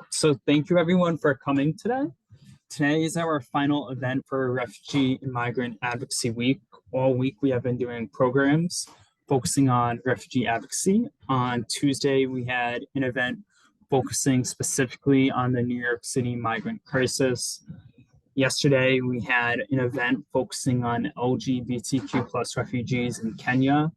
So thank you everyone for coming today. Today is our final event for Refugee and Migrant Advocacy Week. All week we have been doing programs focusing on refugee advocacy. On Tuesday, we had an event focusing specifically on the New York City migrant crisis. Yesterday, we had an event focusing on LGBTQ plus refugees in Kenya.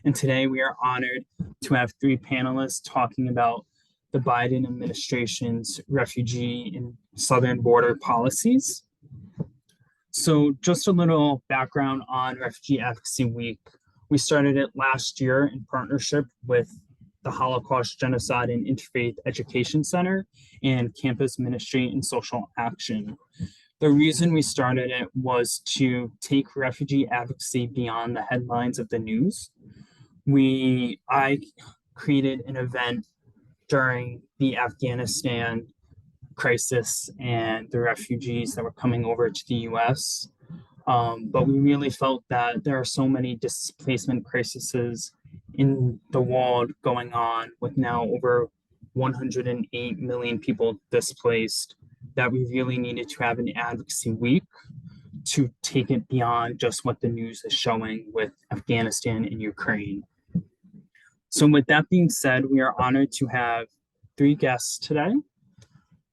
And today we are honored to have three panelists talking about the Biden administration's refugee and southern border policies. So just a little background on Refugee Advocacy Week. We started it last year in partnership with the Holocaust Genocide and Interfaith Education Center and Campus Ministry and Social Action. The reason we started it was to take refugee advocacy beyond the headlines of the news. I created an event during the Afghanistan crisis and the refugees that were coming over to the US. But we really felt that there are so many displacement crises in the world going on, with now over 108 million people displaced, that we really needed to have an advocacy week to take it beyond just what the news is showing with Afghanistan and Ukraine. So with that being said, we are honored to have three guests today.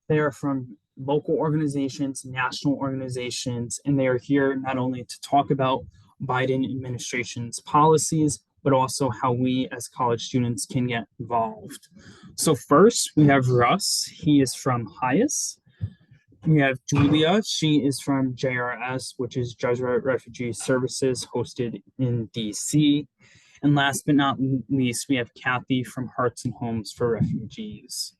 They are from local organizations, national organizations, and they are here not only to talk about Biden administration's policies, but also how we as college students can get involved. So first, we have Russ. He is from HIAS. We have Julia. She is from JRS, which is Jesuit Refugee Services, hosted in DC. And last but not least, we have Kathy from Hearts and Homes for Refugees.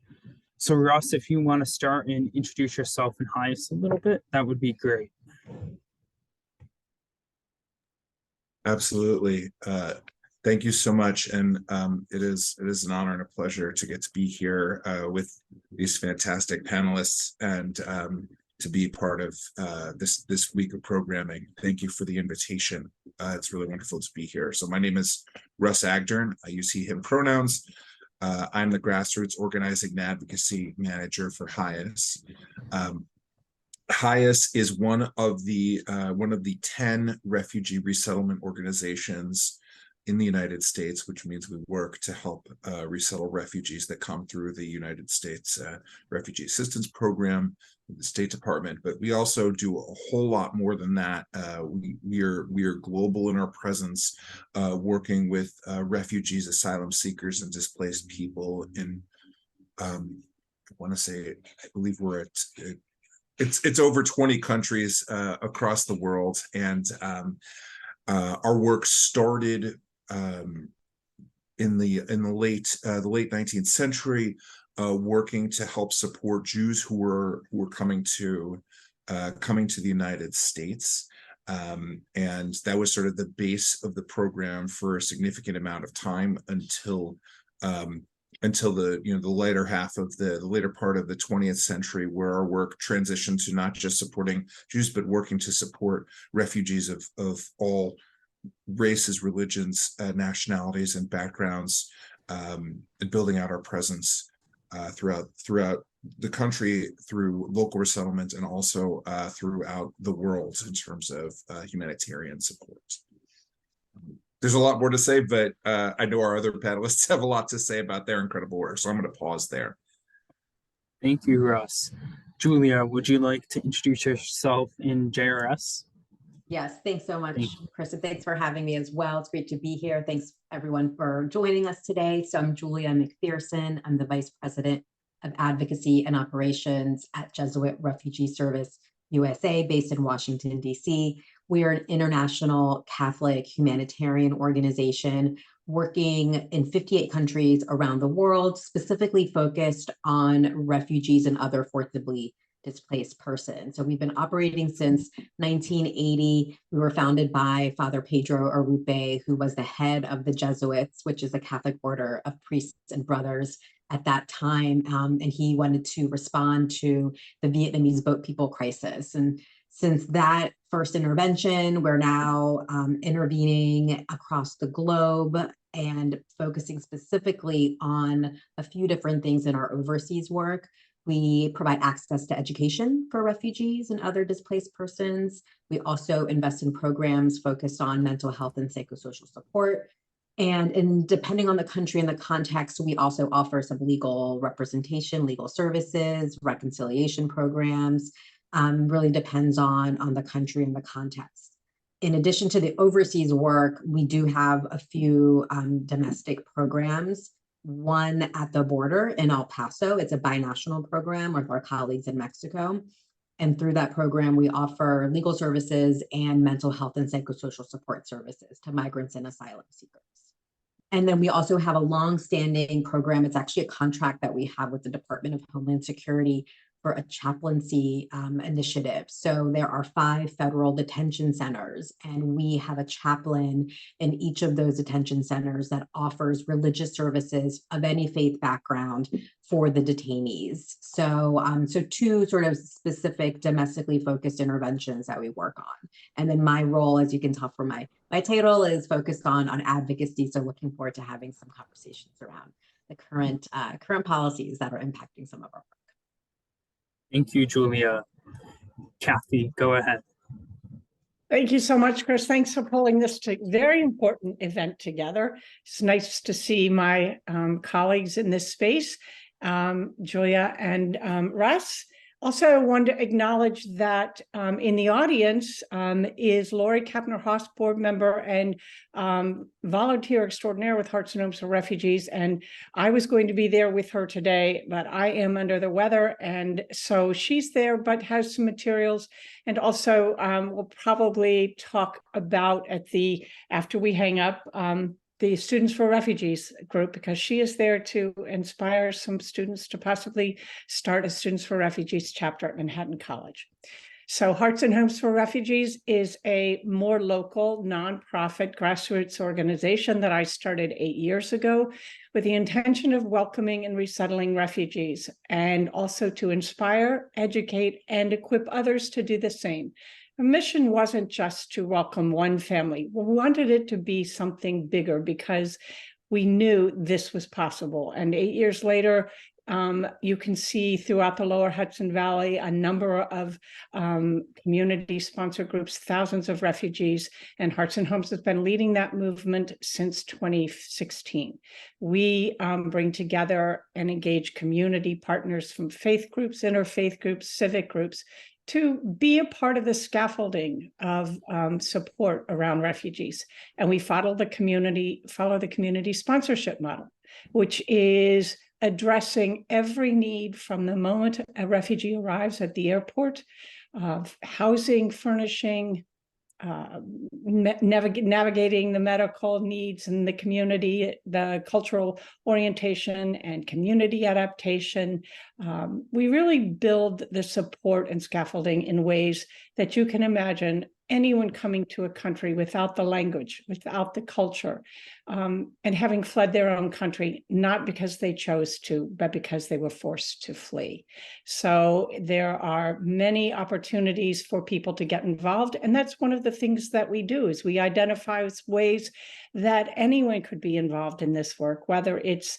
So Russ, if you want to start and introduce yourself and HIAS a little bit, that would be great. Absolutely. Thank you so much. And it is an honor and a pleasure to get to be here with these fantastic panelists and to be part of this week of programming. Thank you for the invitation. It's really wonderful to be here. So my name is Russ Agdern. I use he, him pronouns. I'm the grassroots organizing and advocacy manager for HIAS. HIAS is one of the 10 refugee resettlement organizations in the United States, which means we work to help resettle refugees that come through the United States Refugee Assistance Program, the State Department. But we also do a whole lot more than that. We are global in our presence, working with refugees, asylum seekers, and displaced people in, I want to say, I believe we're at, it's over 20 countries across the world. And our work started in the late 19th century, working to help support Jews who were coming to the United States, and that was sort of the base of the program for a significant amount of time until the later half of the later part of the 20th century, where our work transitioned to not just supporting Jews but working to support refugees of all races, religions, nationalities, and backgrounds, and building out our presence throughout the country through local resettlement and also throughout the world in terms of humanitarian support. There's a lot more to say, but I know our other panelists have a lot to say about their incredible work, so I'm going to pause there. Thank you, Russ. Julia, would you like to introduce yourself in JRS? Yes, thanks so much, Chris, and thanks for having me as well. It's great to be here. Thanks, everyone, for joining us today. So I'm Julia McPherson. I'm the Vice President of Advocacy and Operations at Jesuit Refugee Service USA, based in Washington, D.C. We are an international Catholic humanitarian organization working in 58 countries around the world, specifically focused on refugees and other forcibly displaced persons. So we've been operating since 1980. We were founded by Father Pedro Arrupe, who was the head of the Jesuits, which is a Catholic order of priests and brothers at that time. And he wanted to respond to the Vietnamese boat people crisis. And since that first intervention, we're now intervening across the globe and focusing specifically on a few different things in our overseas work. We provide access to education for refugees and other displaced persons. We also invest in programs focused on mental health and psychosocial support. And depending on the country and the context, we also offer some legal representation, legal services, reconciliation programs. Really depends on the country and the context. In addition to the overseas work, we do have a few domestic programs. One at the border in El Paso. It's a binational program with our colleagues in Mexico. And through that program, we offer legal services and mental health and psychosocial support services to migrants and asylum seekers. And then we also have a long-standing program. It's actually a contract that we have with the Department of Homeland Security for a chaplaincy initiative. So there are 5 federal detention centers, and we have a chaplain in each of those detention centers that offers religious services of any faith background for the detainees. So, so 2 sort of specific domestically focused interventions that we work on. And then my role, as you can tell from my title, is focused on advocacy. So looking forward to having some conversations around the current policies that are impacting some of our work. Thank you, Julia. Kathy, go ahead. Thank you so much, Chris. Thanks for pulling this very important event together. It's nice to see my colleagues in this space, Julia and Russ. Also, I wanted to acknowledge that in the audience is Lori Kapner-Haas, board member and volunteer extraordinaire with Hearts and Homes for Refugees. And I was going to be there with her today, but I am under the weather. And so she's there, but has some materials. And also we'll probably talk about after we hang up, the Students for Refugees group, because she is there to inspire some students to possibly start a Students for Refugees chapter at Manhattan College. So Hearts and Homes for Refugees is a more local, nonprofit grassroots organization that I started 8 years ago with the intention of welcoming and resettling refugees, and also to inspire, educate, and equip others to do the same. The mission wasn't just to welcome one family. We wanted it to be something bigger because we knew this was possible. And 8 years later, you can see throughout the lower Hudson Valley a number of community-sponsored groups, thousands of refugees, and Hearts and Homes has been leading that movement since 2016. We bring together and engage community partners from faith groups, interfaith groups, civic groups, to be a part of the scaffolding of support around refugees. And we follow the community sponsorship model, which is addressing every need from the moment a refugee arrives at the airport, housing, furnishing, navigating the medical needs in the community, the cultural orientation and community adaptation. We really build the support and scaffolding in ways that you can imagine anyone coming to a country without the language, without the culture, and having fled their own country, not because they chose to, but because they were forced to flee. So there are many opportunities for people to get involved. And that's one of the things that we do, is we identify ways that anyone could be involved in this work, whether it's,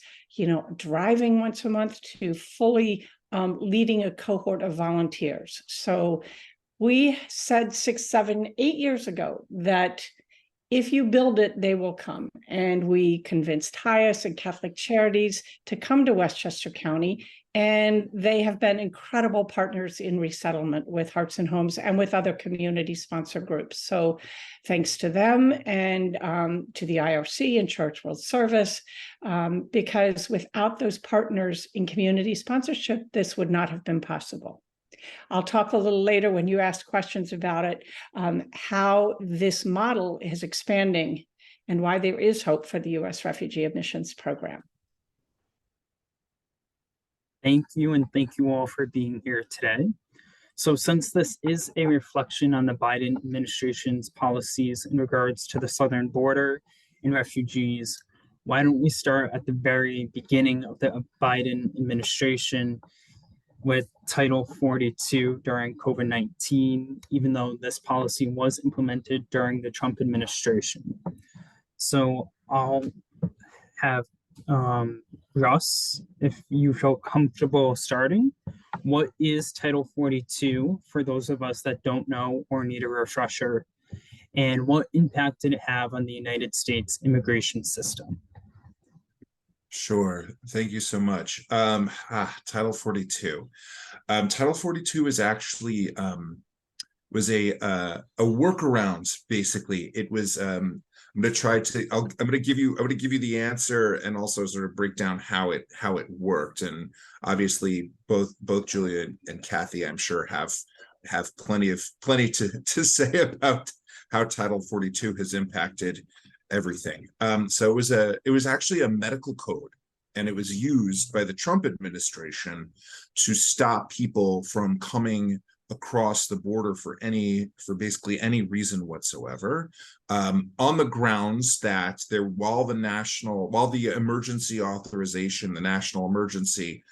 driving once a month to fully leading a cohort of volunteers. So we said 6, 7, 8 years ago that if you build it, they will come. And we convinced HIAS and Catholic Charities to come to Westchester County. And they have been incredible partners in resettlement with Hearts and Homes and with other community-sponsored groups. So thanks to them and to the IRC and Church World Service, because without those partners in community sponsorship, this would not have been possible. I'll talk a little later when you ask questions about it, how this model is expanding and why there is hope for the U.S. Refugee Admissions Program. Thank you, and thank you all for being here today. So since this is a reflection on the Biden administration's policies in regards to the southern border and refugees, why don't we start at the very beginning of the Biden administration with Title 42 during COVID-19, even though this policy was implemented during the Trump administration. So I'll have Russ, if you feel comfortable starting, what is Title 42 for those of us that don't know or need a refresher? And what impact did it have on the United States immigration system? Sure. Thank you so much. Title 42. Title 42 is actually was a workaround. Basically, it was. I'm going to try to. I'm going to give you the answer and also sort of break down how it worked. And obviously, both Julia and Kathy, I'm sure, have plenty to say about how Title 42 has impacted everything. So it was actually a medical code, and it was used by the Trump administration to stop people from coming across the border for basically any reason whatsoever, on the grounds that while the emergency authorization, the national emergency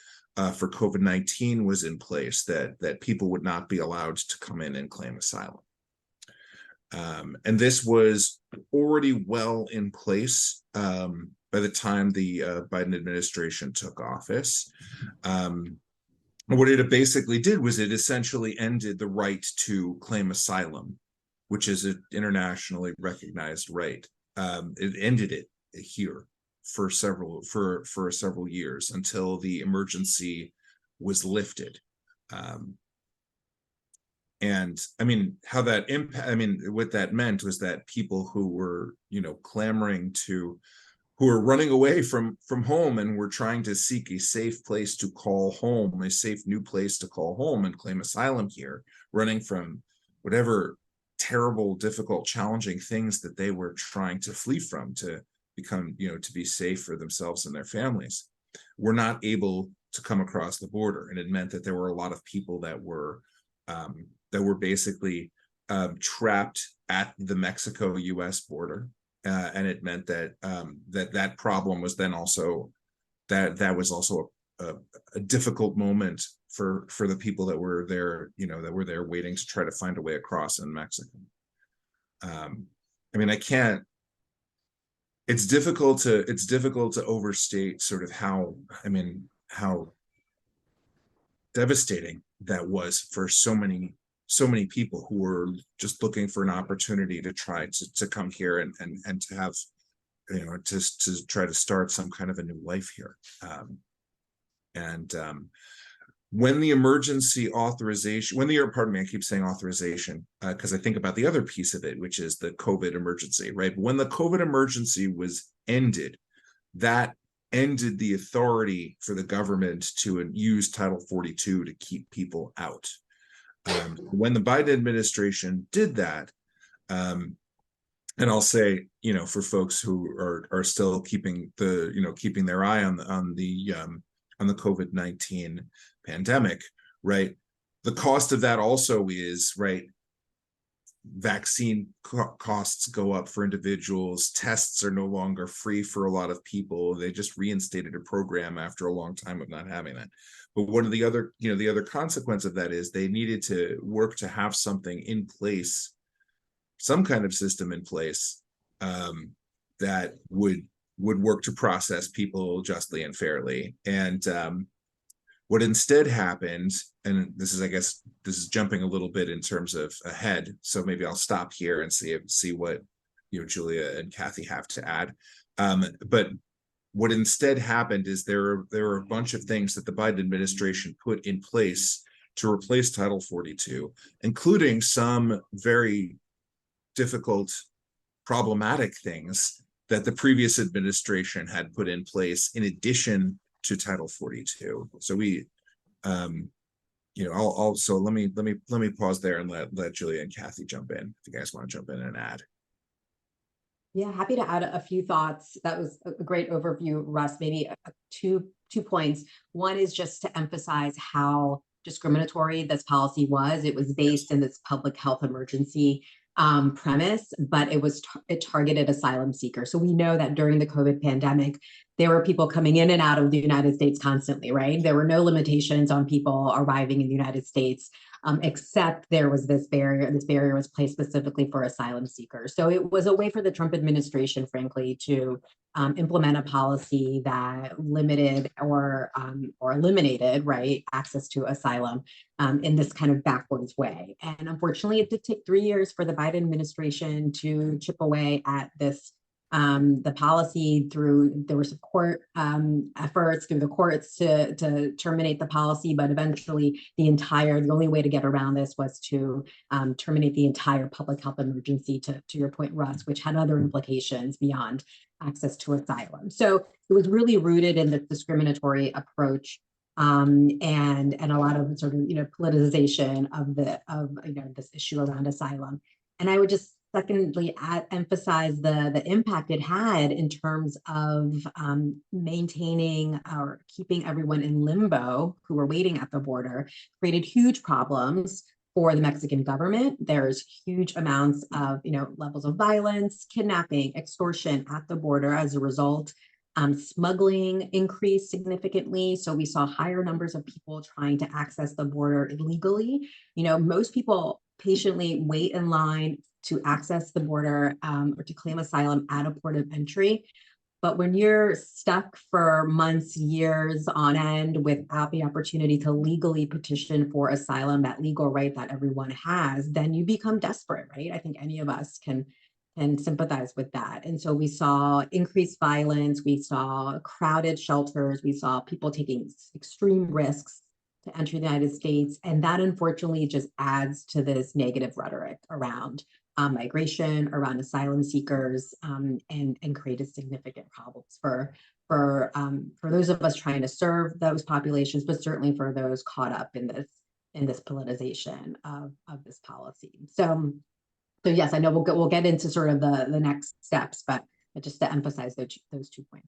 for COVID-19 was in place, that people would not be allowed to come in and claim asylum. And this was already well in place by the time the Biden administration took office. What it basically did was it essentially ended the right to claim asylum, which is an internationally recognized right. It ended it here for several years until the emergency was lifted. And I mean, what that meant was that people who were, who were running away from home and were trying to seek a safe place to call home, a safe new place to call home and claim asylum here, running from whatever terrible, difficult, challenging things that they were trying to flee from to become, to be safe for themselves and their families, were not able to come across the border. And it meant that there were a lot of people that were basically trapped at the Mexico-U.S. border. And it meant that that problem was then also that was also a difficult moment for the people that were there, waiting to try to find a way across in Mexico. It's difficult to overstate sort of how devastating that was for so many people who were just looking for an opportunity to try to come here and to have, to try to start some kind of a new life here. When the emergency authorization, I keep saying authorization because I think about the other piece of it, which is the COVID emergency, right? When the COVID emergency was ended, that ended the authority for the government to use Title 42 to keep people out. When the Biden administration did that, and I'll say, for folks who are still keeping their eye on the COVID-19 pandemic, right? The cost of that also is, right, vaccine costs go up for individuals. Tests are no longer free for a lot of people. They just reinstated a program after a long time of not having that. But one of the other, the other consequence of that is they needed to work to have something in place, some kind of system in place that would work to process people justly and fairly. And what instead happened, and this is jumping a little bit in terms of ahead, so maybe I'll stop here and see what Julia and Kathy have to add. But what instead happened is there are a bunch of things that the Biden administration put in place to replace Title 42, including some very difficult, problematic things that the previous administration had put in place in addition to Title 42. So let me pause there and let Julia and Kathy jump in if you guys want to jump in and add. Yeah, happy to add a few thoughts. That was a great overview, Russ. Maybe two points. One is just to emphasize how discriminatory this policy was. It was based in this public health emergency premise, but it targeted asylum seekers. So we know that during the COVID pandemic, there were people coming in and out of the United States constantly, right? There were no limitations on people arriving in the United States. except there was this barrier. This barrier was placed specifically for asylum seekers. So it was a way for the Trump administration, frankly, to implement a policy that limited or eliminated, right, access to asylum in this kind of backwards way. And unfortunately, it did take 3 years for the Biden administration to chip away at this the policy. There were some court efforts through the courts to terminate the policy, but eventually the only way to get around this was to terminate the entire public health emergency, to your point, Russ, which had other implications beyond access to asylum. So it was really rooted in the discriminatory approach and a lot of sort of politicization of this issue around asylum. And I would just secondly emphasize the impact it had in terms of maintaining or keeping everyone in limbo who were waiting at the border. Created huge problems for the Mexican government. There's huge amounts of levels of violence, kidnapping, extortion at the border as a result. Smuggling increased significantly. So we saw higher numbers of people trying to access the border illegally. Most people patiently wait in line to access the border or to claim asylum at a port of entry. But when you're stuck for months, years on end without the opportunity to legally petition for asylum, that legal right that everyone has, then you become desperate, right? I think any of us can sympathize with that. And so we saw increased violence, we saw crowded shelters, we saw people taking extreme risks to enter the United States. And that unfortunately just adds to this negative rhetoric around migration, around asylum seekers, and created significant problems for those of us trying to serve those populations, but certainly for those caught up in this politicization of this policy. So yes, I know we'll get into sort of the next steps, but just to emphasize those 2 points.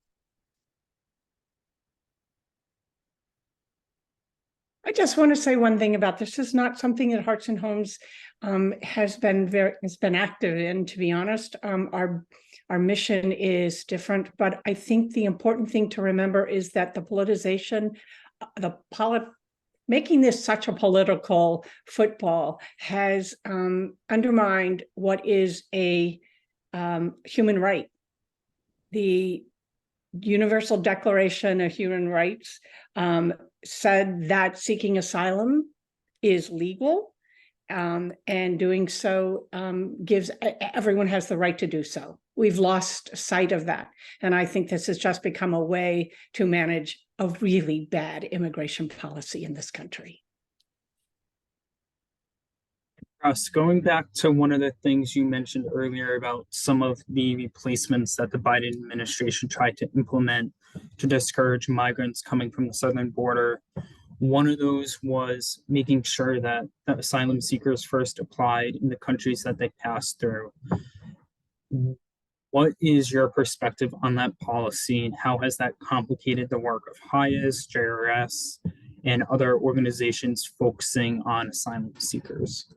I just want to say one thing about this. This is not something that Hearts and Homes has been active in, to be honest. Our mission is different, but I think the important thing to remember is that the politicization, making this such a political football has undermined what is a human right. The Universal Declaration of Human Rights said that seeking asylum is legal, and doing so gives everyone has the right to do so. We've lost sight of that, and I think this has just become a way to manage a really bad immigration policy in this country. Russ, going back to one of the things you mentioned earlier about some of the replacements that the Biden administration tried to implement to discourage migrants coming from the southern border, one of those was making sure that the asylum seekers first applied in the countries that they passed through. What is your perspective on that policy, and how has that complicated the work of HIAS, JRS, and other organizations focusing on asylum seekers?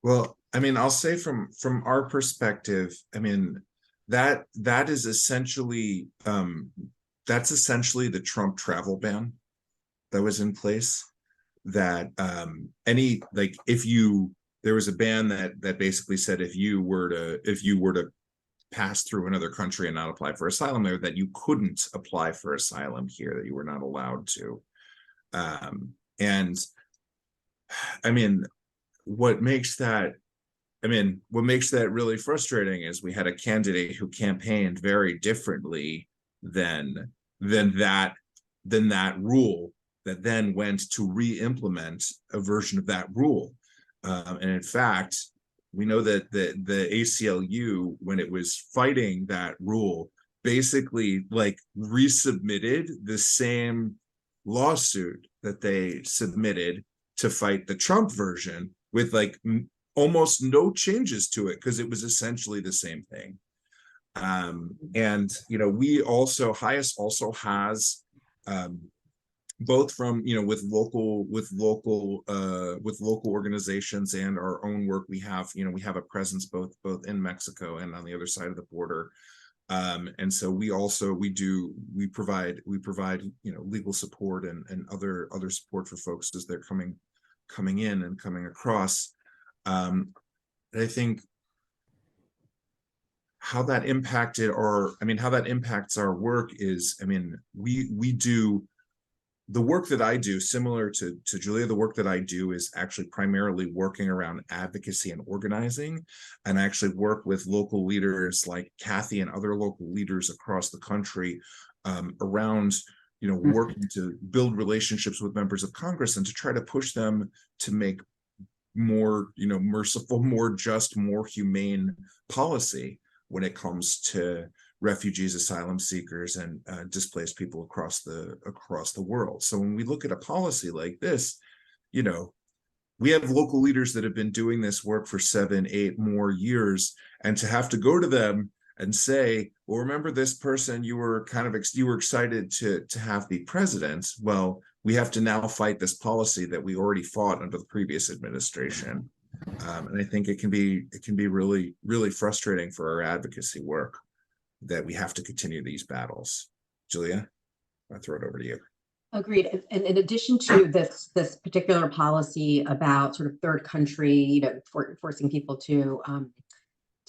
Well, I mean, I'll say from our perspective, I mean, that is essentially that's essentially the Trump travel ban that was in place. That there was a ban that basically said if you were to pass through another country and not apply for asylum there, that you couldn't apply for asylum here, that you were not allowed to. And I mean, what makes that really frustrating is we had a candidate who campaigned very differently than that rule, that then went to re-implement a version of that rule. And in fact, we know that the ACLU, when it was fighting that rule, basically resubmitted the same lawsuit that they submitted to fight the Trump version, with almost no changes to it, because it was essentially the same thing. And HIAS also has both from with local organizations and our own work, we have a presence both in Mexico and on the other side of the border, And so we provide legal support and other support for folks as they're coming in and coming across. And I think how that impacts our work is, we do the work that I do, similar to Julia. The work that I do is actually primarily working around advocacy and organizing, and I actually work with local leaders like Kathy and other local leaders across the country around working to build relationships with members of Congress and to try to push them to make more merciful, more just, more humane policy when it comes to refugees, asylum seekers, and displaced people across the world. So when we look at a policy like this, we have local leaders that have been doing this work for 7, 8 more years, and to have to go to them and say, well, remember this person you were excited to have be president. Well, we have to now fight this policy that we already fought under the previous administration. And I think it can be really, really frustrating for our advocacy work that we have to continue these battles. Julia, I'll throw it over to you. Agreed. And in addition to this particular policy about sort of third country, forcing people to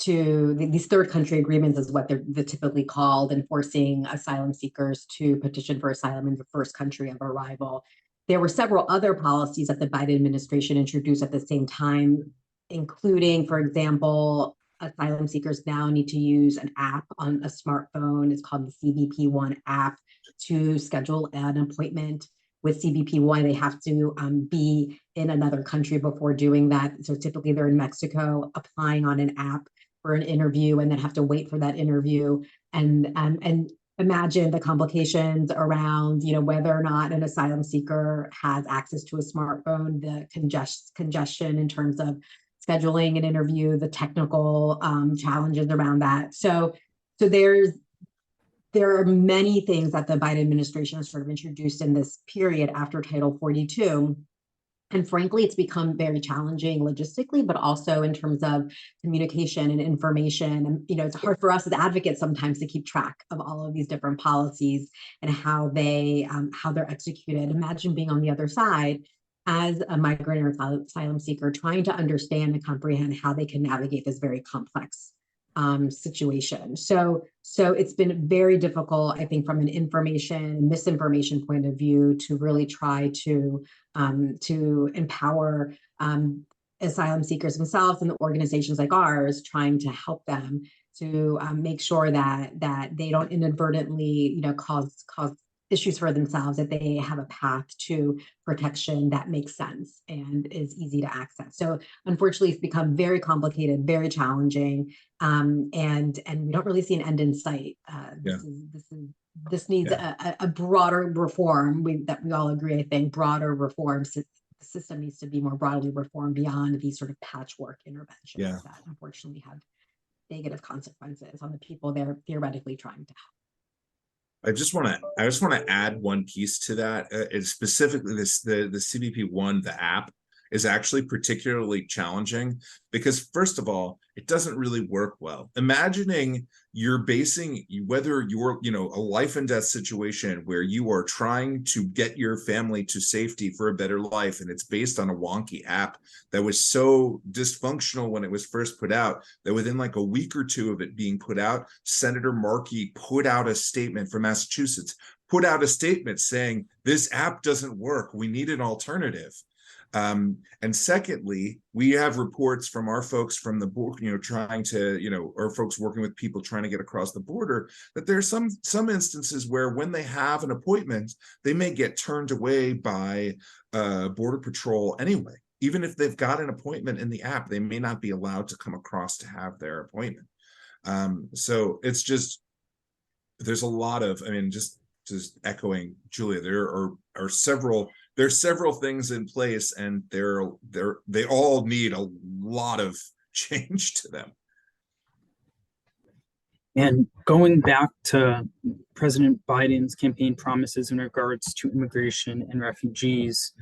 these third country agreements is what they're typically called, and forcing asylum seekers to petition for asylum in the first country of arrival. There were several other policies that the Biden administration introduced at the same time, including, for example, asylum seekers now need to use an app on a smartphone. It's called the CBP-1 app to schedule an appointment. With CBP-1, they have to be in another country before doing that. So typically they're in Mexico applying on an app for an interview and then have to wait for that interview. And imagine the complications around, whether or not an asylum seeker has access to a smartphone, the congestion in terms of scheduling an interview, the technical challenges around that. So there are many things that the Biden administration has sort of introduced in this period after Title 42. And frankly, it's become very challenging logistically, but also in terms of communication and information. And, it's hard for us as advocates sometimes to keep track of all of these different policies and how they're executed. Imagine being on the other side as a migrant or asylum seeker, trying to understand and comprehend how they can navigate this very complex situation. So it's been very difficult, I think, from an misinformation point of view, to really try to empower asylum seekers themselves and the organizations like ours, trying to help them to make sure that they don't inadvertently, cause issues for themselves, that they have a path to protection that makes sense and is easy to access. So unfortunately, it's become very complicated, very challenging, and we don't really see an end in sight. This needs a broader reform. That we all agree, I think, broader reforms. The system needs to be more broadly reformed beyond these sort of patchwork interventions that unfortunately have negative consequences on the people they're theoretically trying to help. I just want to add one piece to that. Is specifically the CBP-1, the app, is actually particularly challenging because, first of all, it doesn't really work well. Imagining whether you're a life and death situation where you are trying to get your family to safety for a better life, and it's based on a wonky app that was so dysfunctional when it was first put out that within like a week or two of it being put out, Senator Markey put out a statement from Massachusetts, saying this app doesn't work, we need an alternative. And secondly, we have reports from our folks from the board, trying to, or folks working with people trying to get across the border, that there's some instances where when they have an appointment, they may get turned away by Border Patrol anyway. Even if they've got an appointment in the app, they may not be allowed to come across to have their appointment. So it's just, there's a lot of, just echoing Julia, there's several things in place, and they all need a lot of change to them. And going back to President Biden's campaign promises in regards to immigration and refugees,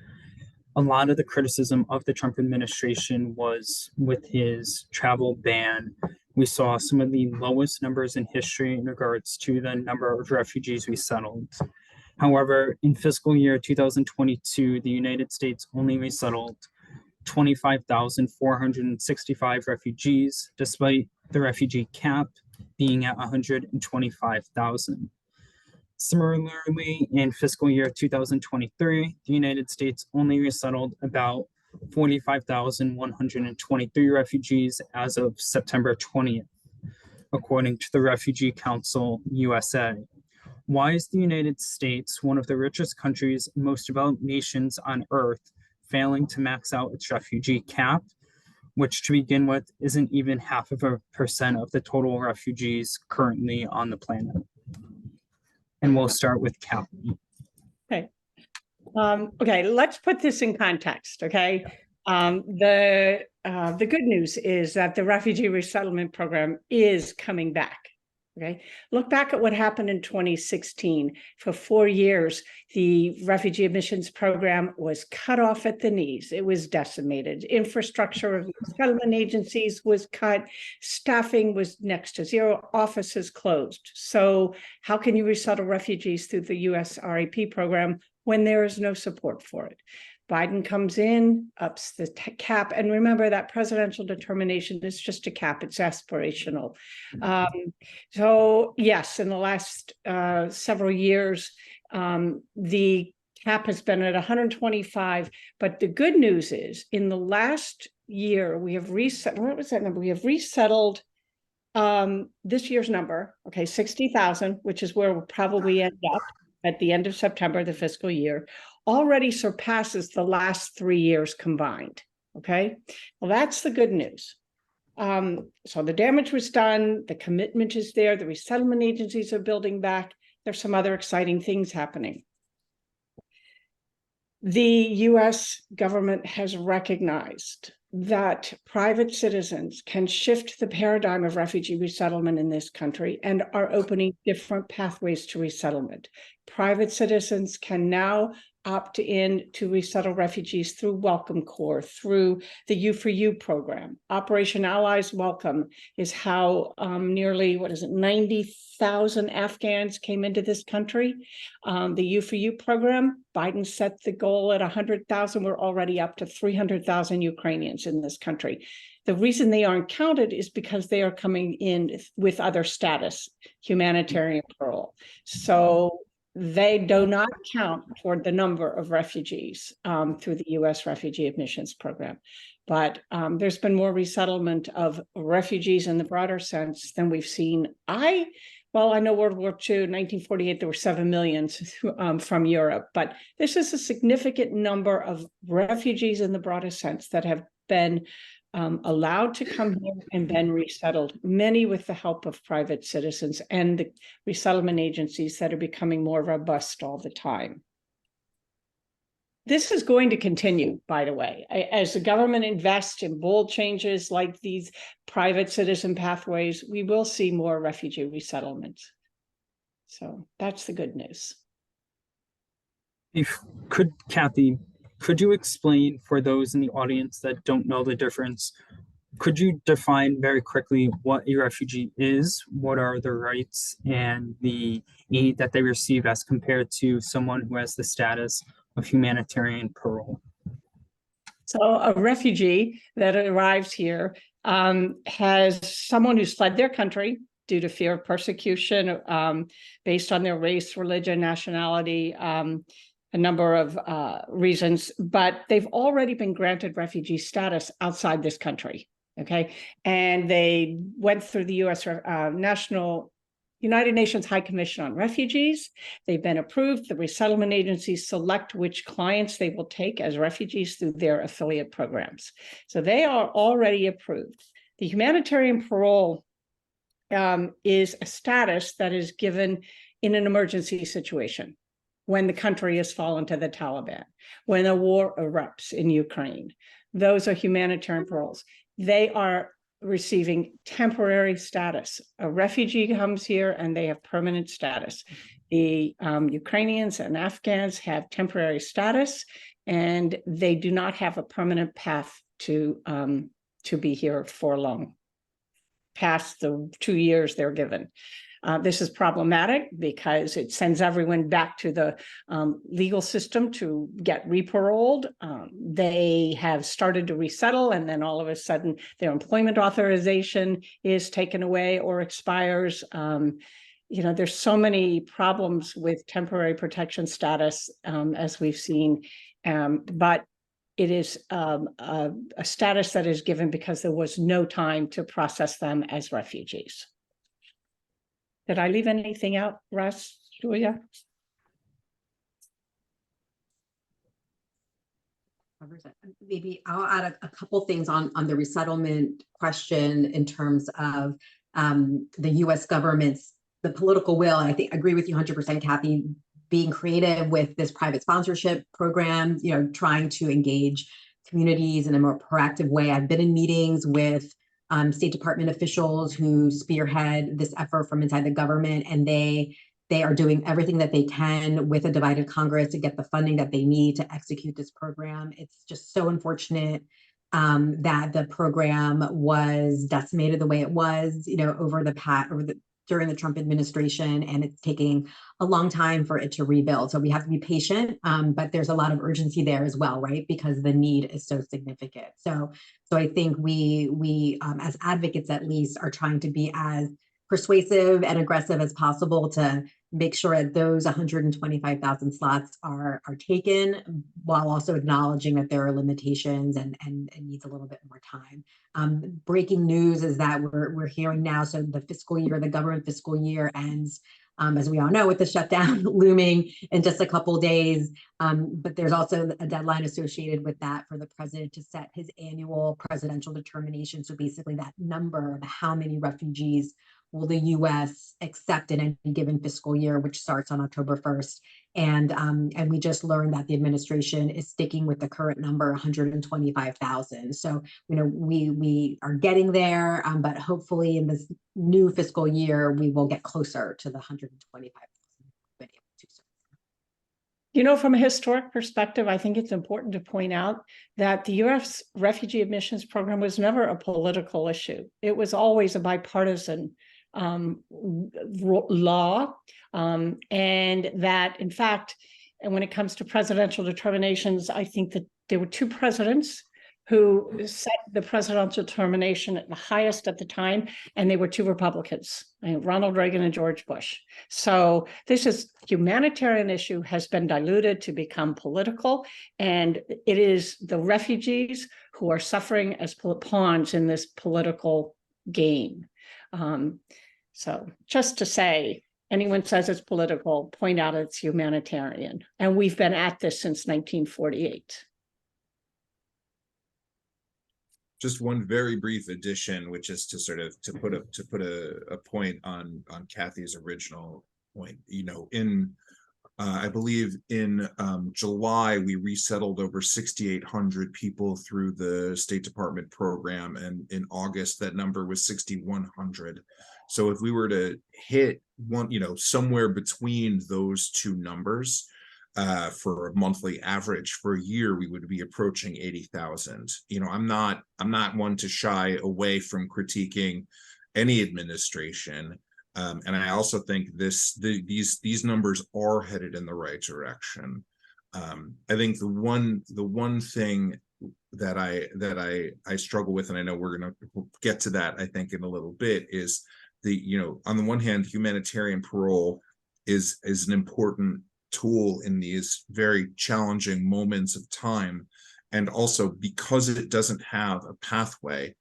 a lot of the criticism of the Trump administration was with his travel ban We saw some of the lowest numbers in history in regards to the number of refugees we settled. However, in fiscal year 2022, the United States only resettled 25,465 refugees, despite the refugee cap being at 125,000. Similarly, in fiscal year 2023, the United States only resettled about 45,123 refugees as of September 20th, according to the Refugee Council USA. Why is the United States, one of the richest countries and most developed nations on earth, failing to max out its refugee cap, which to begin with isn't even 0.5% of the total refugees currently on the planet? And we'll start with Kathy. Okay. Okay, let's put this in context, okay? The good news is that the refugee resettlement program is coming back, okay? Look back at what happened in 2016. For 4 years, the refugee admissions program was cut off at the knees. It was decimated. Infrastructure of settlement agencies was cut. Staffing was next to zero. Offices closed. So how can you resettle refugees through the US REP program when there is no support for it? Biden comes in, ups the cap, and remember that presidential determination is just a cap, it's aspirational. So yes, in the last several years, the cap has been at 125, but the good news is in the last year, we have resettled, what was that number? We have resettled this year's number, okay, 60,000, which is where we'll probably end up at the end of September, the fiscal year, already surpasses the last 3 years combined, okay? Well, that's the good news. So the damage was done, the commitment is there, the resettlement agencies are building back. There's some other exciting things happening. The US government has recognized that private citizens can shift the paradigm of refugee resettlement in this country and are opening different pathways to resettlement. Private citizens can now opt in to resettle refugees through Welcome Corps, through the U4U program. Operation Allies Welcome is how nearly, 90,000 Afghans came into this country. The U4U program, Biden set the goal at 100,000. We're already up to 300,000 Ukrainians in this country. The reason they aren't counted is because they are coming in with other status, humanitarian parole. So they do not count toward the number of refugees through the US refugee admissions program. But there's been more resettlement of refugees in the broader sense than we've seen. I know World War II, 1948, there were 7 million from Europe, but this is a significant number of refugees in the broader sense that have been allowed to come here and been resettled, many with the help of private citizens and the resettlement agencies that are becoming more robust all the time. This is going to continue, by the way, as the government invests in bold changes like these private citizen pathways, we will see more refugee resettlements. So that's the good news. Kathy, could you explain for those in the audience that don't know the difference? Could you define very quickly what a refugee is? What are their rights and the aid that they receive as compared to someone who has the status of humanitarian parole? So a refugee that arrives here has someone who's fled their country due to fear of persecution based on their race, religion, nationality, a number of reasons, but they've already been granted refugee status outside this country, okay? And they went through the US United Nations High Commission on Refugees. They've been approved. The resettlement agencies select which clients they will take as refugees through their affiliate programs. So they are already approved. The humanitarian parole is a status that is given in an emergency situation, when the country has fallen to the Taliban, when a war erupts in Ukraine. Those are humanitarian paroles. They are receiving temporary status. A refugee comes here and they have permanent status. The Ukrainians and Afghans have temporary status and they do not have a permanent path to be here for long. past the 2 years they're given. This is problematic because it sends everyone back to the legal system to get reparoled. They have started to resettle, and then all of a sudden their employment authorization is taken away or expires. There's so many problems with temporary protection status, as we've seen, but it is a status that is given because there was no time to process them as refugees. Did I leave anything out, Russ, Julia? Maybe I'll add a couple things on the resettlement question in terms of the U.S. government's, the political will. And I agree with you 100%, Kathy, being creative with this private sponsorship program, trying to engage communities in a more proactive way. I've been in meetings with State Department officials who spearhead this effort from inside the government, and they are doing everything that they can with a divided Congress to get the funding that they need to execute this program. It's just so unfortunate that the program was decimated the way it was, during the Trump administration, and it's taking a long time for it to rebuild. So we have to be patient, but there's a lot of urgency there as well, right? Because the need is so significant. So I think we as advocates at least are trying to be as persuasive and aggressive as possible to make sure that those 125,000 slots are taken, while also acknowledging that there are limitations and needs a little bit more time. Breaking news is that we're hearing now, so the government fiscal year ends, as we all know, with the shutdown looming in just a couple days. But there's also a deadline associated with that for the president to set his annual presidential determination. So basically that number of how many refugees will the U.S. accept in any given fiscal year, which starts on October 1st. And we just learned that the administration is sticking with the current number, 125,000. So, we are getting there, but hopefully in this new fiscal year, we will get closer to the 125,000. From a historic perspective, I think it's important to point out that the U.S. refugee admissions program was never a political issue. It was always a bipartisan law, and that, in fact, and when it comes to presidential determinations, I think that there were two presidents who set the presidential determination at the highest at the time, and they were two Republicans, Ronald Reagan and George Bush. So this humanitarian issue has been diluted to become political, and it is the refugees who are suffering as pawns in this political game. So just to say, anyone says it's political, point out it's humanitarian. And we've been at this since 1948. Just one very brief addition, which is to put a point on Kathy's original point. I believe in July, we resettled over 6,800 people through the State Department program, and in August that number was 6,100. So if we were to hit somewhere between those two numbers for a monthly average for a year, we would be approaching 80,000. I'm not one to shy away from critiquing any administration. And I also think these numbers are headed in the right direction. I think the one thing that I struggle with, and I know we'll get to that, I think, in a little bit, is on the one hand, humanitarian parole is an important tool in these very challenging moments of time. And also because it doesn't have a pathway,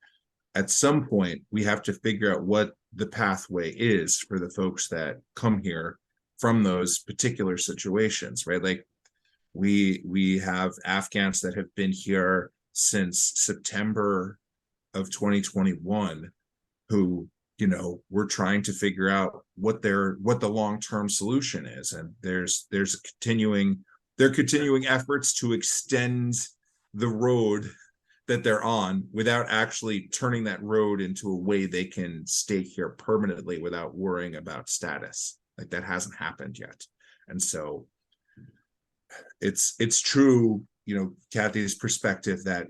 at some point we have to figure out what the pathway is for the folks that come here from those particular situations, right? Like we have Afghans that have been here since September of 2021 who we're trying to figure out what the long-term solution is, and there's continuing efforts to extend the road that they're on without actually turning that road into a way they can stay here permanently without worrying about status. Like that hasn't happened yet. And so it's true, Kathy's perspective that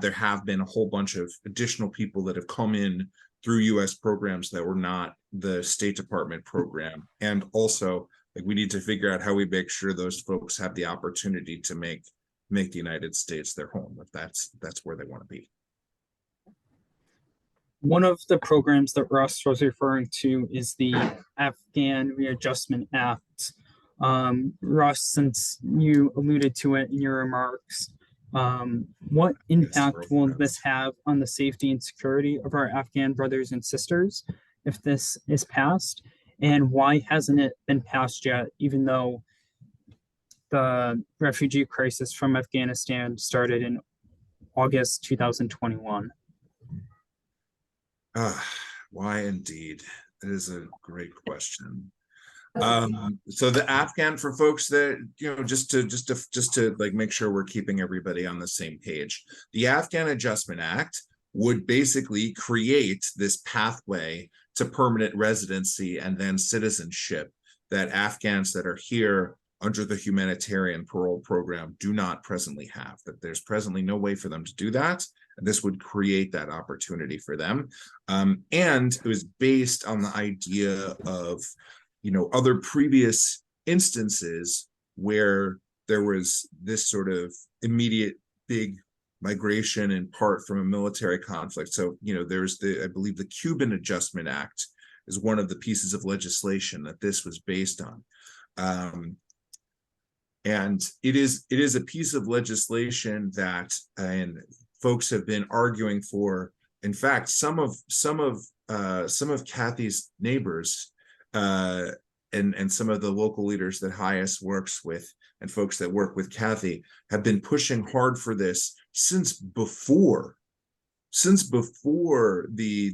there have been a whole bunch of additional people that have come in through US programs that were not the State Department program. And also, like, we need to figure out how we make sure those folks have the opportunity to make the United States their home, if that's where they want to be. One of the programs that Russ was referring to is the Afghan Readjustment Act. Russ, since you alluded to it in your remarks, what impact will this have on the safety and security of our Afghan brothers and sisters if this is passed? And why hasn't it been passed yet, even though the refugee crisis from Afghanistan started in August 2021? Why indeed? That is a great question. So the Afghan, for folks that, you know, just to like make sure we're keeping everybody on the same page, the Afghan Adjustment Act would basically create this pathway to permanent residency and then citizenship that Afghans that are here under the humanitarian parole program do not presently have, that there's presently no way for them to do that. And this would create that opportunity for them. And it was based on the idea of, you know, other previous instances where there was this sort of immediate big migration in part from a military conflict. So, you know, there's I believe the Cuban Adjustment Act is one of the pieces of legislation that this was based on. And it is a piece of legislation that, and folks have been arguing for. In fact, some of Kathy's neighbors and some of the local leaders that Hyas works with and folks that work with Kathy have been pushing hard for this since before the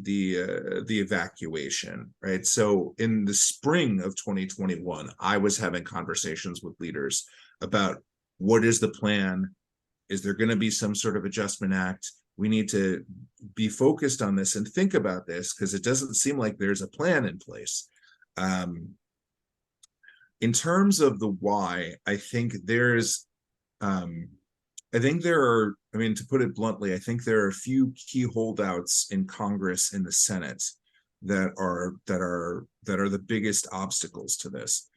evacuation, right? So in the spring of 2021, I was having conversations with leaders about what is the plan. Is there going to be some sort of adjustment act? We need to be focused on this and think about this because it doesn't seem like there's a plan in place. In terms of the why, I think there are, I mean, to put it bluntly, I think there are a few key holdouts in Congress and the Senate that are the biggest obstacles to this.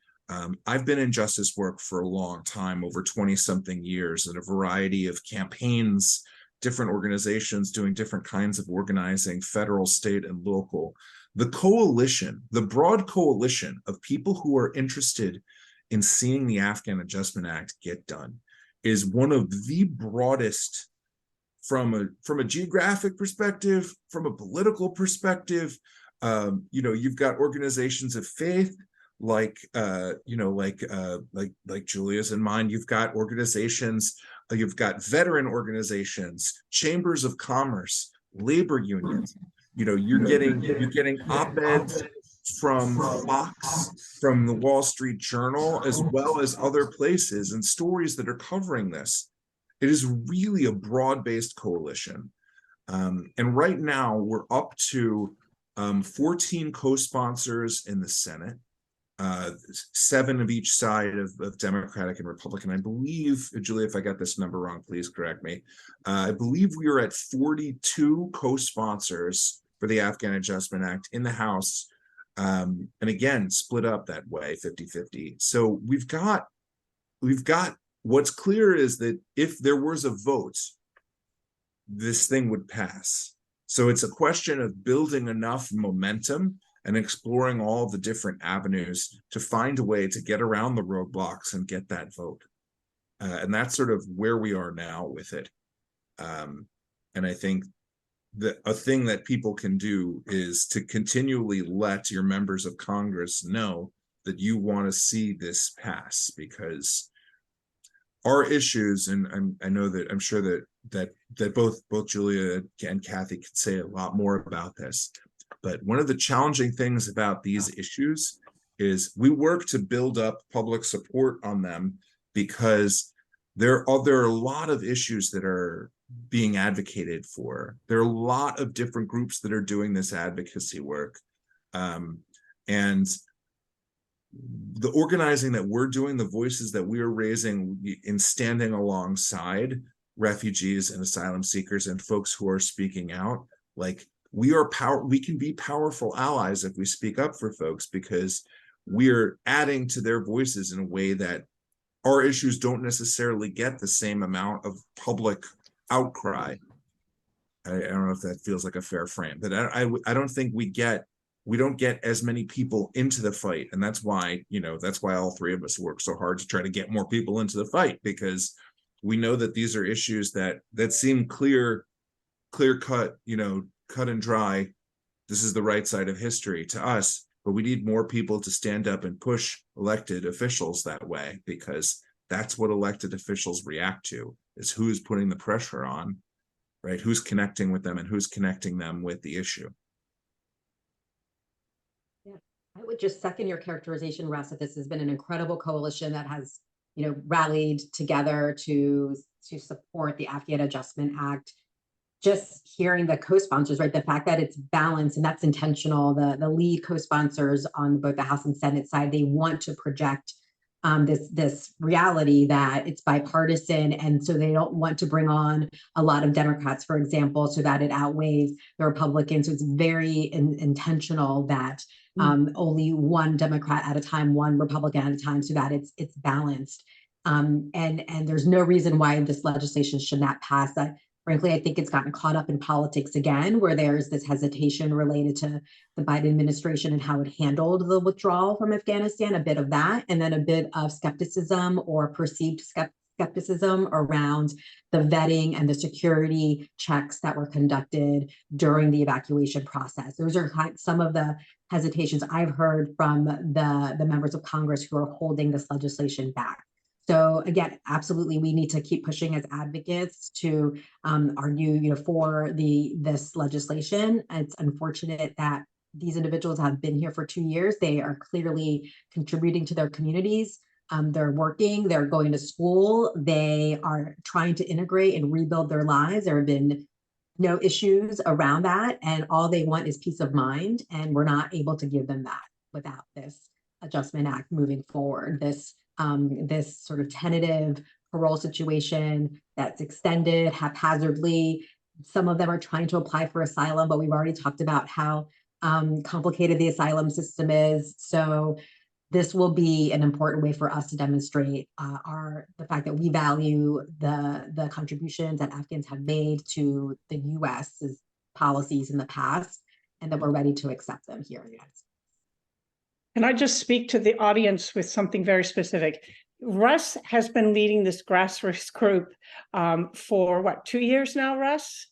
I've been in justice work for a long time, over 20-something years, in a variety of campaigns, different organizations doing different kinds of organizing, federal, state, and local. The coalition, the broad coalition of people who are interested in seeing the Afghan Adjustment Act get done is one of the broadest from a geographic perspective, from a political perspective. You know, you've got organizations of faith like Julia's in mind. You've got organizations, you've got veteran organizations, chambers of commerce, labor unions. You know, you're getting op-eds from Fox, from the Wall Street Journal, as well as other places, and stories that are covering this. It is really a broad-based coalition. And right now we're up to 14 co-sponsors in the Senate, 7 of each side of Democratic and Republican. I believe, Julia, if I got this number wrong, please correct me. I believe we are at 42 co-sponsors for the Afghan Adjustment Act in the House. And again, split up that way, 50-50. So we've got, what's clear is that if there was a vote, this thing would pass. So it's a question of building enough momentum and exploring all the different avenues to find a way to get around the roadblocks and get that vote. And that's sort of where we are now with it. And I think that a thing that people can do is to continually let your members of Congress know that you want to see this pass, because our issues, and I know that I'm sure that both Julia and Kathy could say a lot more about this, but one of the challenging things about these issues is we work to build up public support on them, because there are a lot of issues that are being advocated for. There are a lot of different groups that are doing this advocacy work. And the organizing that we're doing, the voices that we are raising in standing alongside refugees and asylum seekers and folks who are speaking out, like, we can be powerful allies if we speak up for folks, because we're adding to their voices in a way that our issues don't necessarily get the same amount of public outcry. I don't know if that feels like a fair frame, but I don't think we don't get as many people into the fight. And that's why, that's why all three of us work so hard to try to get more people into the fight, because we know that these are issues that seem clear cut, cut and dry. This is the right side of history to us, but we need more people to stand up and push elected officials that way, because that's what elected officials react to, is who's putting the pressure on, right? Who's connecting with them and who's connecting them with the issue. Yeah, I would just second your characterization, Russ, that this has been an incredible coalition that has, rallied together to support the Afghan Adjustment Act. Just hearing the co-sponsors, right? The fact that it's balanced, and that's intentional. The lead co-sponsors on both the House and Senate side, they want to project this reality that it's bipartisan, and so they don't want to bring on a lot of Democrats, for example, so that it outweighs the Republicans. So it's very intentional that only one Democrat at a time, one Republican at a time, so that it's balanced. And there's no reason why this legislation should not pass. That frankly, I think it's gotten caught up in politics again, where there's this hesitation related to the Biden administration and how it handled the withdrawal from Afghanistan, a bit of that, and then a bit of skepticism or perceived skepticism around the vetting and the security checks that were conducted during the evacuation process. Those are some of the hesitations I've heard from the members of Congress who are holding this legislation back. So again, absolutely, we need to keep pushing as advocates to argue, for this legislation. It's unfortunate that these individuals have been here for 2 years. They are clearly contributing to their communities. They're working, they're going to school, they are trying to integrate and rebuild their lives. There have been no issues around that, and all they want is peace of mind, and we're not able to give them that without this Adjustment Act moving forward. This sort of tentative parole situation that's extended haphazardly. Some of them are trying to apply for asylum, but we've already talked about how complicated the asylum system is. So this will be an important way for us to demonstrate the fact that we value the contributions that Afghans have made to the U.S.'s policies in the past, and that we're ready to accept them here in the United States. Can I just speak to the audience with something very specific? Russ has been leading this grassroots group for 2 years now, Russ?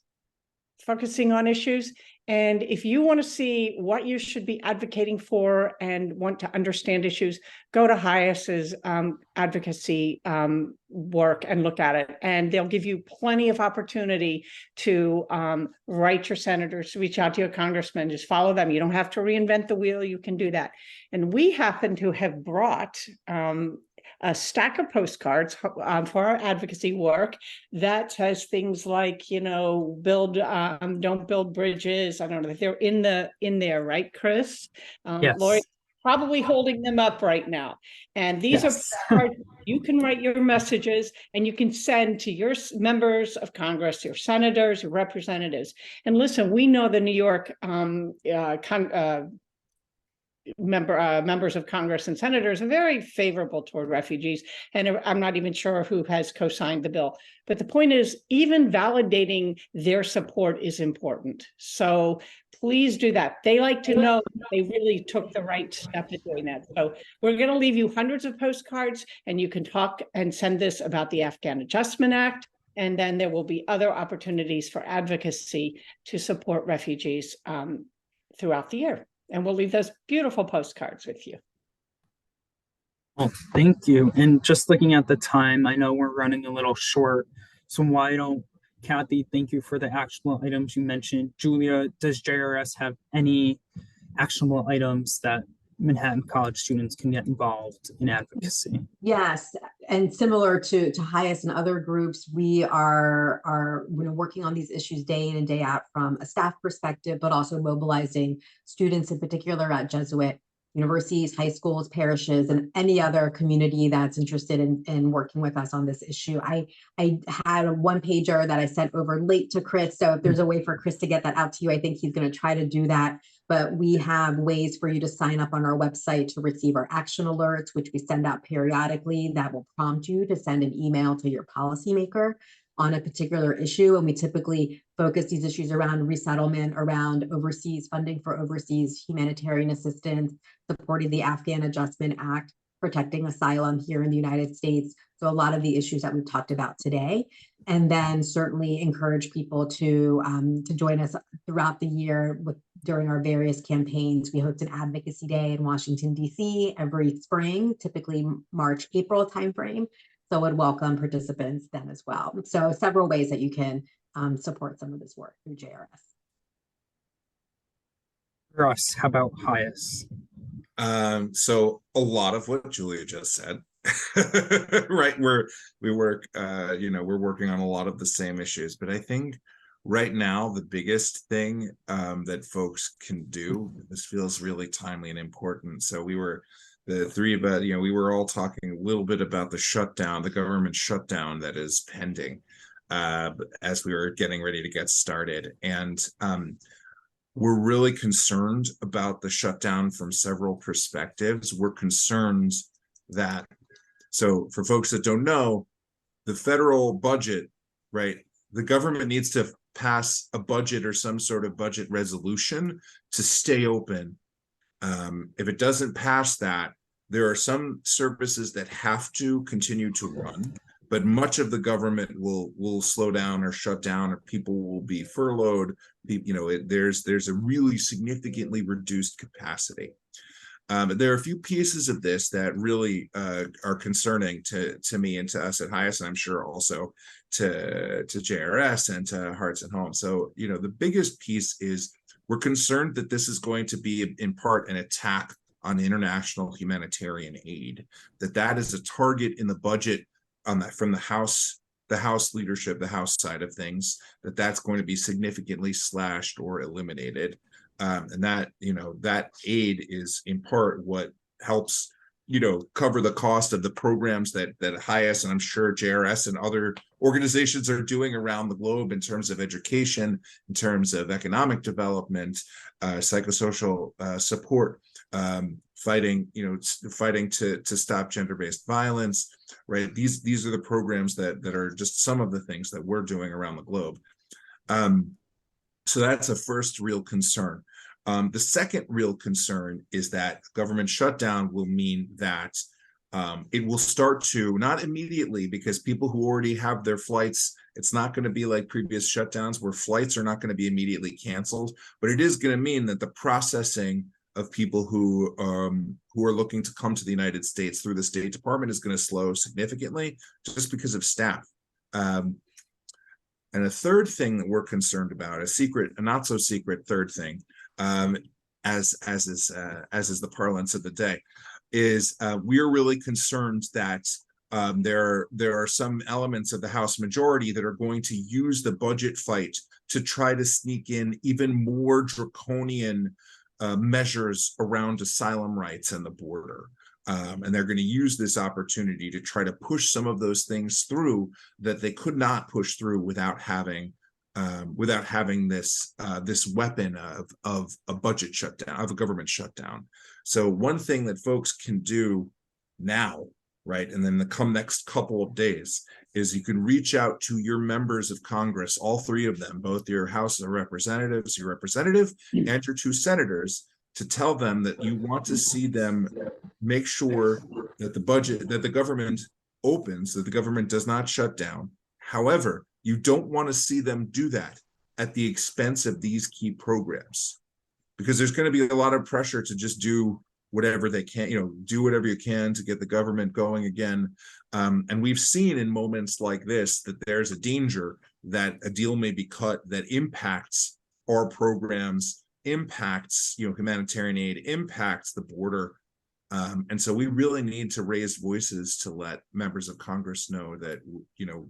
Focusing on issues. And if you want to see what you should be advocating for and want to understand issues, go to Hyas's advocacy work and look at it. And they'll give you plenty of opportunity to write your senators, reach out to your congressmen, just follow them. You don't have to reinvent the wheel. You can do that. And we happen to have brought a stack of postcards for our advocacy work that says things like, don't build bridges. I don't know if they're in there, right, Chris? Yes. Lori's probably holding them up right now. And these are postcards you can write your messages and you can send to your members of Congress, your senators, your representatives. And listen, we know the New York members of Congress and senators are very favorable toward refugees, and I'm not even sure who has co-signed the bill. But the point is, even validating their support is important. So please do that. They like to know they really took the right step in doing that. So we're going to leave you hundreds of postcards, and you can talk and send this about the Afghan Adjustment Act. And then there will be other opportunities for advocacy to support refugees throughout the year. And we'll leave those beautiful postcards with you. Well, thank you. And just looking at the time, I know we're running a little short. So why don't, Kathy, thank you for the actionable items you mentioned. Julia, does JRS have any actionable items that Manhattan College students can get involved in advocacy? Yes, and similar to Hyas and other groups, we are working on these issues day in and day out from a staff perspective, but also mobilizing students in particular at Jesuit. universities, high schools, parishes, and any other community that's interested in working with us on this issue. I had a one pager that I sent over late to Chris. So if there's a way for Chris to get that out to you, I think he's going to try to do that. But we have ways for you to sign up on our website to receive our action alerts, which we send out periodically, that will prompt you to send an email to your policymaker on a particular issue. And we typically focus these issues around resettlement, around overseas funding for overseas humanitarian assistance, supporting the Afghan Adjustment Act, protecting asylum here in the United States. So a lot of the issues that we've talked about today. And then certainly encourage people to join us throughout the year during our various campaigns. We host an Advocacy Day in Washington, D.C. every spring, typically March, April timeframe. So would welcome participants then as well. So several ways that you can support some of this work through JRS. Russ, how about highest? So a lot of what Julia just said, right? We're working on a lot of the same issues, but I think right now the biggest thing that folks can do, this feels really timely and important. So we were all talking a little bit about the shutdown, the government shutdown that is pending as we were getting ready to get started. And we're really concerned about the shutdown from several perspectives. We're concerned that, so for folks that don't know, the federal budget, right? The government needs to pass a budget or some sort of budget resolution to stay open. If it doesn't pass that, there are some services that have to continue to run, but much of the government will slow down or shut down, or people will be furloughed. There's a really significantly reduced capacity. There are a few pieces of this that really are concerning to me and to us at Highest, and I'm sure also to JRS and to Hearts and Homes. So, the biggest piece is we're concerned that this is going to be in part an attack on international humanitarian aid, that is a target in the budget on that from the House leadership, the House side of things, that's going to be significantly slashed or eliminated. And that aid is in part what helps, cover the cost of the programs that Highest, and I'm sure JRS and other organizations are doing around the globe in terms of education, in terms of economic development, psychosocial support, fighting to stop gender-based violence, right? These are the programs that are just some of the things that we're doing around the globe. So that's a first real concern. The second real concern is that government shutdown will mean that it will start to, not immediately, because people who already have their flights, it's not going to be like previous shutdowns where flights are not going to be immediately canceled, but it is going to mean that the processing of people who are looking to come to the United States through the State Department is going to slow significantly just because of staff. And a third thing that we're concerned about, a not so secret third thing, as is the parlance of the day, is we're really concerned that there are some elements of the House majority that are going to use the budget fight to try to sneak in even more draconian measures around asylum rights and the border. And they're going to use this opportunity to try to push some of those things through that they could not push through without having this weapon of a budget shutdown, of a government shutdown. So one thing that folks can do now, right, and then the next couple of days, is you can reach out to your members of Congress, all three of them, both your House of Representatives, your representative, and your two senators, to tell them that you want to see them make sure that the government opens, that the government does not shut down. However, you don't want to see them do that at the expense of these key programs, because there's going to be a lot of pressure to just do whatever they can, do whatever you can to get the government going again. And we've seen in moments like this that there's a danger that a deal may be cut that impacts our programs, impacts humanitarian aid, impacts the border. And so we really need to raise voices to let members of Congress know that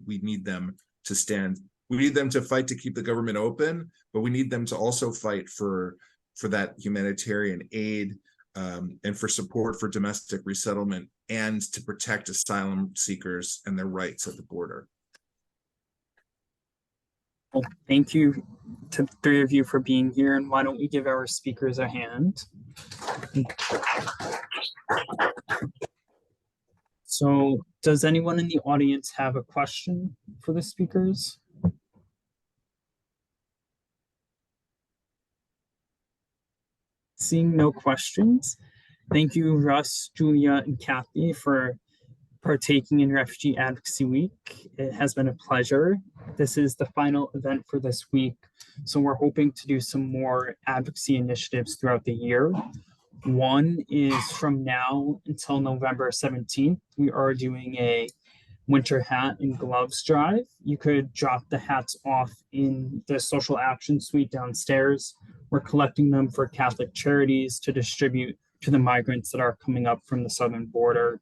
we need them to stand. We need them to fight to keep the government open, but we need them to also fight for that humanitarian aid and for support for domestic resettlement and to protect asylum seekers and their rights at the border. Well, thank you to the three of you for being here, and why don't we give our speakers a hand? So, does anyone in the audience have a question for the speakers? Seeing no questions, thank you, Russ, Julia, and Kathy for partaking in Refugee Advocacy Week. It has been a pleasure. This is the final event for this week, so we're hoping to do some more advocacy initiatives throughout the year. One is from now until November 17th, we are doing a winter hat and gloves drive. You could drop the hats off in the social action suite downstairs. We're collecting them for Catholic charities to distribute to the migrants that are coming up from the southern border,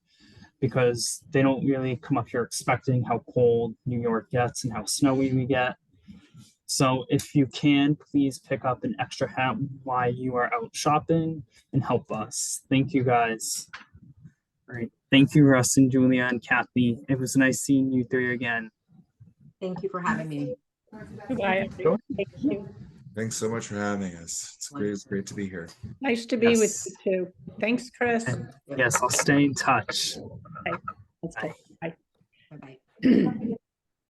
because they don't really come up here expecting how cold New York gets and how snowy we get. So if you can, please pick up an extra hat while you are out shopping and help us. Thank you, guys. All right. Thank you, Russ and Julia and Kathy. It was nice seeing you three again. Thank you for having me. Goodbye, everyone. Thank you. Thanks so much for having us. It's great to be here. Nice to be with Yes. you too. Thanks, Chris. And yes, I'll stay in touch. Let's go. Bye. Bye-bye.